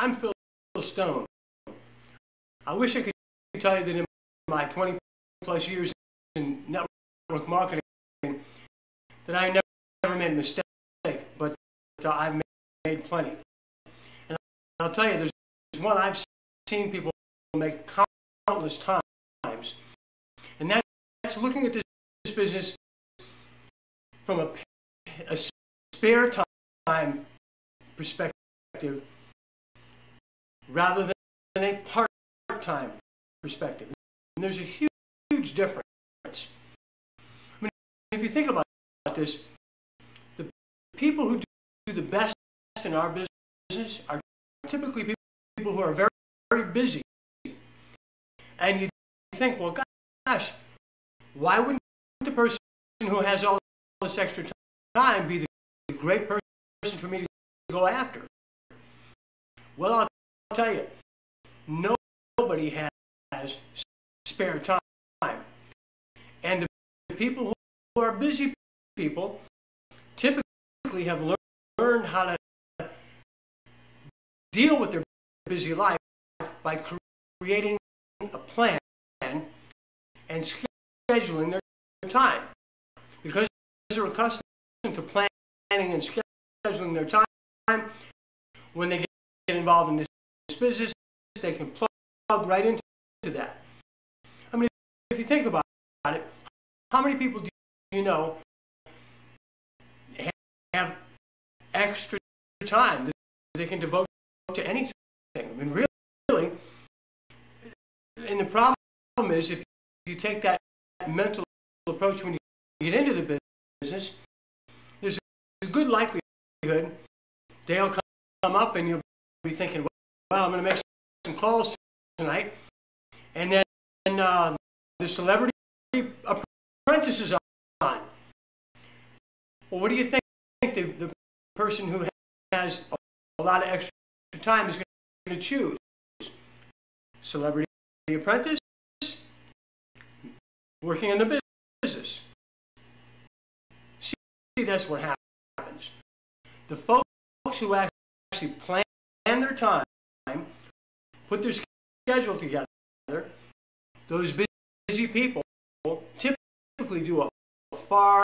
I'm Phil Stone. I wish I could tell you that in my 20 plus years in network marketing that I never made a mistake, but I've made plenty. And I'll tell you, there's one I've seen people make countless times, and that's looking at this business from a spare time perspective rather than a part-time perspective. And there's a huge difference. I mean, if you think about this, the people who do the best in our business are typically people who are very, very busy. And you think, well, gosh, why wouldn't the person who has all this extra time be the great person for me to go after? Well, I'll tell you, nobody has spare time. And the people who are busy people typically have learned how to deal with their busy life by creating a plan and scheduling their time. Because they're accustomed to planning and scheduling their time, when they get involved in this business, they can plug right into that. I mean, if you think about it, how many people do you know have extra time that they can devote to anything? I mean, really, and the problem is if you take that mental approach when you get into the business, there's a good likelihood they'll come up and you'll be thinking, well, I'm going to make some calls tonight, and then the Celebrity Apprentice is on. Well, what do you think the person who has a lot of extra time is going to choose? Celebrity Apprentice? Working in the business. See, that's what happens. The folks who actually plan their time, put their schedule together, those busy people typically do a far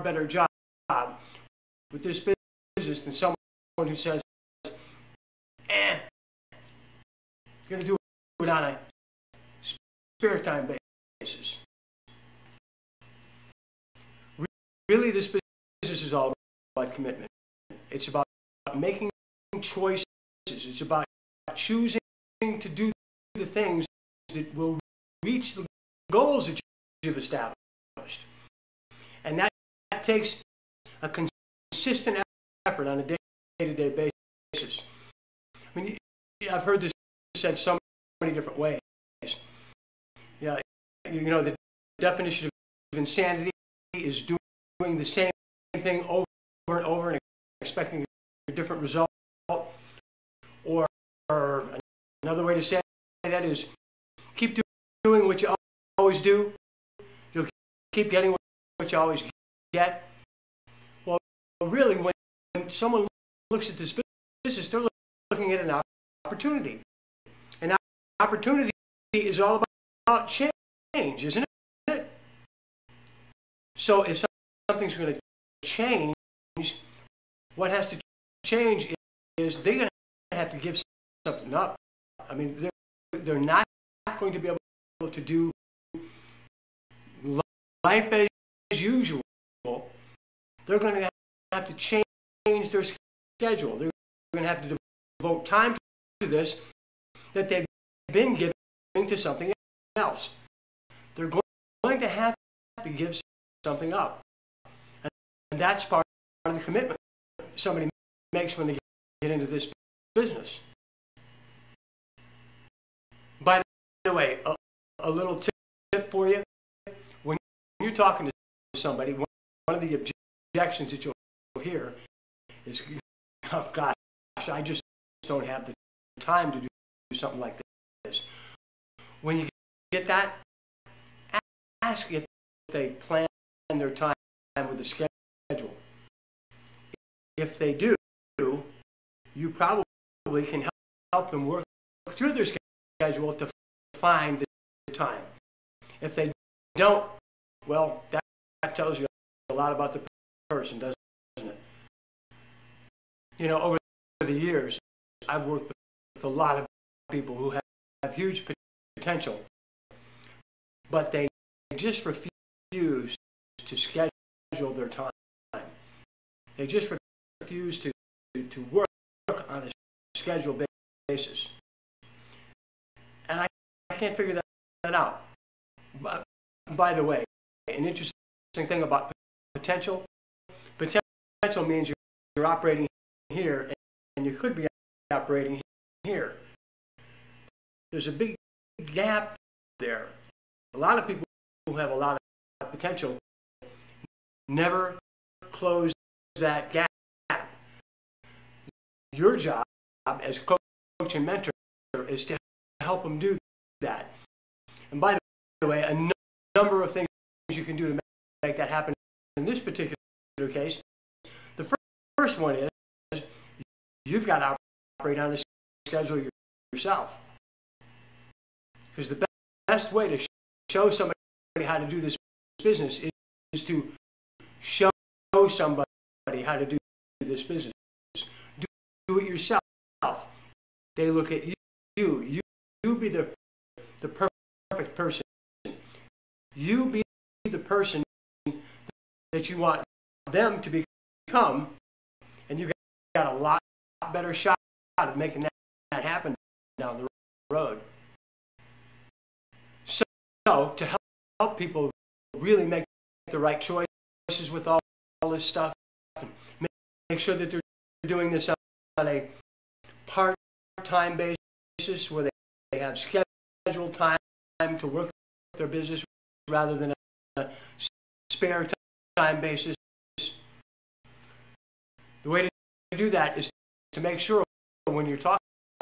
better job with this business than someone who says, going to do it on a spare time basis. Really, this business is all about commitment. It's about making choices. It's about choosing to do the things that will reach the goals that you've established. And that takes a consistent effort on a day-to-day basis. I mean, I've heard this said so many different ways. Yeah, you know, the definition of insanity is doing the same thing over and over and expecting a different result. Or another way to say that is keep doing what you always do. You'll keep getting what you always get. Well, really, when someone looks at this business, they're looking at an opportunity. An opportunity is all about change, isn't it? So if something's going to change, what has to change is they're going to have to give something up. I mean, they're not going to be able to do life as usual. They're going to have to change their schedule. They're going to have to devote time to this that they've been giving to something else. They're going to have to give something up. And that's part of the commitment somebody makes when they get into this business. By the way, a little tip for you. When you're talking to somebody, one of the objections that you'll hear is, oh gosh, I just don't have the time to do something like this. When you get that, ask if they plan their time with a schedule. If they do, you probably can help them work through their schedule to find the time. If they don't, well, that tells you a lot about the person, doesn't it? You know, over the years, I've worked with a lot of people who have huge potential, but they just refuse to schedule their time. They just refuse to work on a scheduled basis. And I can't figure that out. But, by the way, an interesting thing about potential means you're operating here and you could be operating here. There's a big gap there. A lot of people who have a lot of potential never close that gap. Your job as coach and mentor is to help them do that. And by the way, a number of things you can do to make that happen. In this particular case, the first one is you've got to operate on a schedule yourself. Because the best way to show somebody how to do this business is to show somebody how to do this business. Do it yourself. They look at you. You be the perfect person. You be the person that you want them to become, and you got a lot better shot at making that happen down the road. So to help people really make the right choices with all this stuff, make sure that they're doing this on a part-time basis where they have scheduled time to work their business rather than a spare time basis. The way to do that is to make sure when you're talking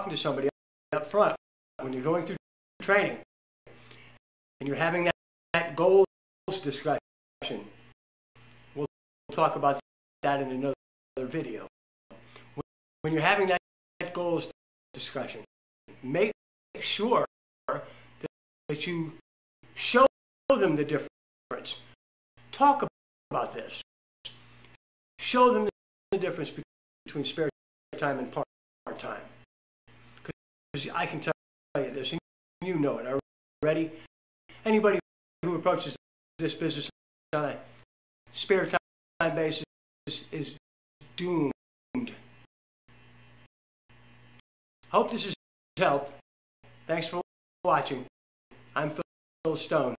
to somebody up front, when you're going through training, and you're having that goals discussion. We'll talk about that in another video. When you're having that goals discussion, make sure that you show them the difference. Talk about this. Show them the difference between spare time and part-time. Because I can tell you this, and you know it already. Anybody who approaches this business on a spare time basis is doomed. Hope this has helped. Thanks for watching. I'm Phil Stone.